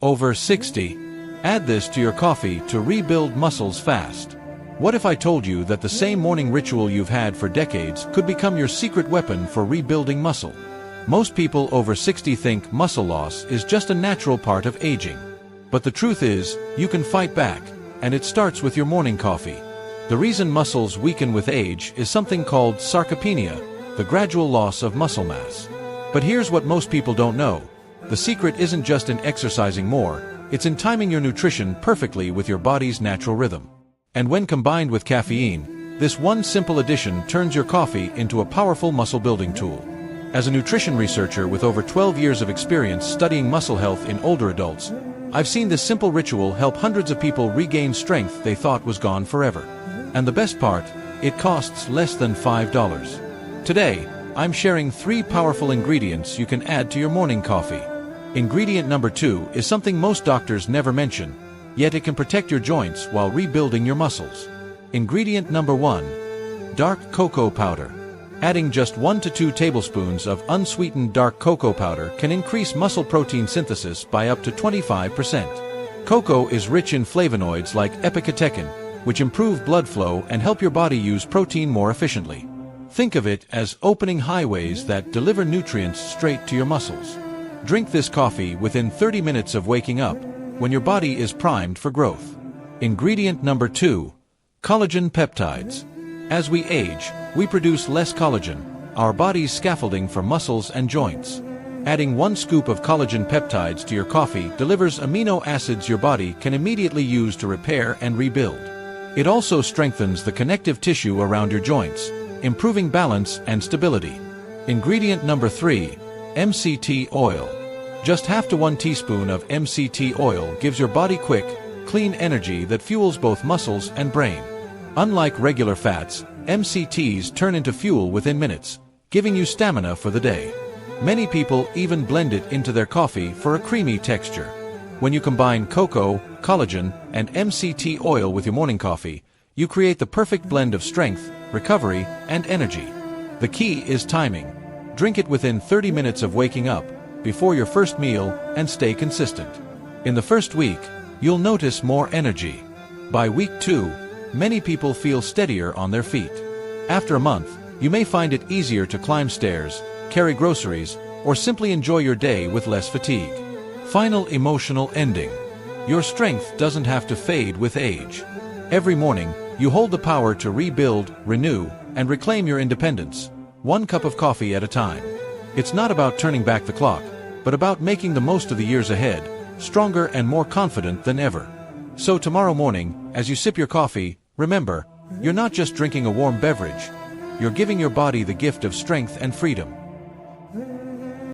Over 60. Add this to your coffee to rebuild muscles fast. What if I told you that the same morning ritual you've had for decades could become your secret weapon for rebuilding muscle? Most people over 60 think muscle loss is just a natural part of aging. But the truth is, you can fight back, and it starts with your morning coffee. The reason muscles weaken with age is something called sarcopenia, the gradual loss of muscle mass. But here's what most people don't know. The secret isn't just in exercising more, it's in timing your nutrition perfectly with your body's natural rhythm. And when combined with caffeine, this one simple addition turns your coffee into a powerful muscle-building tool. As a nutrition researcher with over 12 years of experience studying muscle health in older adults, I've seen this simple ritual help hundreds of people regain strength they thought was gone forever. And the best part, it costs less than $5. Today, I'm sharing 3 powerful ingredients you can add to your morning coffee. Ingredient number 2 is something most doctors never mention, yet it can protect your joints while rebuilding your muscles. Ingredient number 1. Dark cocoa powder. Adding just 1 to 2 tablespoons of unsweetened dark cocoa powder can increase muscle protein synthesis by up to 25%. Cocoa is rich in flavonoids like epicatechin, which improve blood flow and help your body use protein more efficiently. Think of it as opening highways that deliver nutrients straight to your muscles. Drink this coffee within 30 minutes of waking up, when your body is primed for growth. Ingredient number 2. Collagen peptides. As we age, we produce less collagen, our body's scaffolding for muscles and joints. Adding 1 scoop of collagen peptides to your coffee delivers amino acids your body can immediately use to repair and rebuild. It also strengthens the connective tissue around your joints, improving balance and stability. Ingredient number 3. MCT oil. Just half to 1 teaspoon of MCT oil gives your body quick, clean energy that fuels both muscles and brain. Unlike regular fats, MCTs turn into fuel within minutes, giving you stamina for the day. Many people even blend it into their coffee for a creamy texture. When you combine cocoa, collagen, and MCT oil with your morning coffee, you create the perfect blend of strength, recovery, and energy. The key is timing. Drink it within 30 minutes of waking up, before your first meal, and stay consistent. In the first week, you'll notice more energy. By week 2, many people feel steadier on their feet. After a month, you may find it easier to climb stairs, carry groceries, or simply enjoy your day with less fatigue. Final emotional ending. Your strength doesn't have to fade with age. Every morning, you hold the power to rebuild, renew, and reclaim your independence, 1 cup of coffee at a time. It's not about turning back the clock, but about making the most of the years ahead, stronger and more confident than ever. So tomorrow morning, as you sip your coffee, remember, you're not just drinking a warm beverage, you're giving your body the gift of strength and freedom.